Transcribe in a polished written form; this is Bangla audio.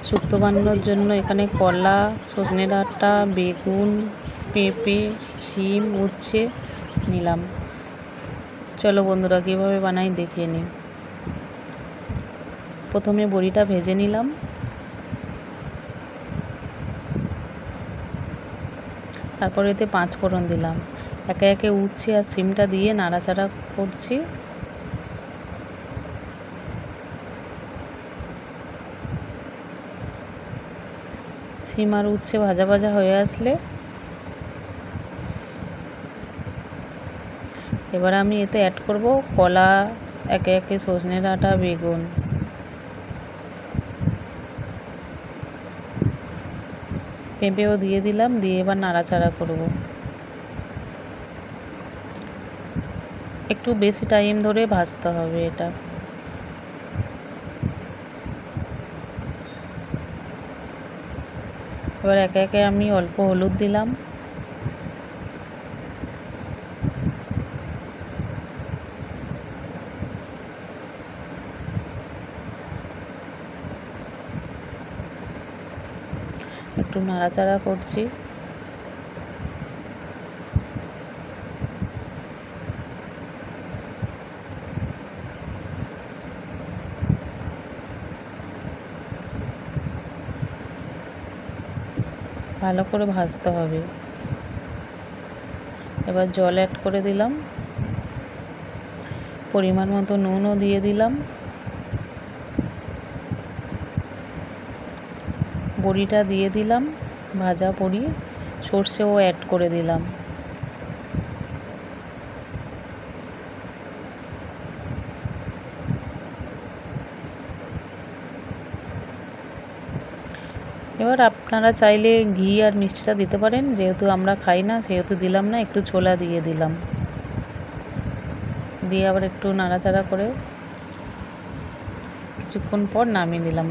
শুক্তো বানানোর জন্য এখানে কলা, সজনে ডাঁটা, বেগুন, পেঁপে, শিম, উচ্ছে নিলাম। চলো বন্ধুরা কীভাবে বানাই দেখিয়ে নিই। প্রথমে বড়িটা ভেজে নিলাম, তারপর এতে 5 ফোড়ন দিলাম। একে একে উচ্ছে আর শিমটা দিয়ে নাড়াচাড়া করছি। শিম আর উচ্ছে ভাজা ভাজা হয়ে আসলে এবার আমি এতে অ্যাড করব কলা, একে একে সজনে ডাঁটা, বেগুন। পেঁপেও দিয়ে দিলাম, দিয়ে এবার নাড়াচাড়া করব। একটু বেশি টাইম ধরে ভাজতে হবে এটা। এবার একে একে আমি অল্প হলুদ দিলাম, একটু নাড়াচাড়া করছি। ভালো করে ভাজতে হবে। এবার জল অ্যাড করে দিলাম, পরিমাণ মতো নুনও দিয়ে দিলাম, বড়িটা দিয়ে দিলাম, ভাজা বড়ি, সর্ষেও অ্যাড করে দিলাম। এবার আপনারা চাইলে ঘি আর মিষ্টিটা দিতে পারেন, যেহেতু আমরা খাই না সেহেতু দিলাম না, একটু ছোলা দিয়ে দিলাম। দিয়ে আবার একটু নাড়াচাড়া করে কিছুক্ষণ পর নামিয়ে দিলাম।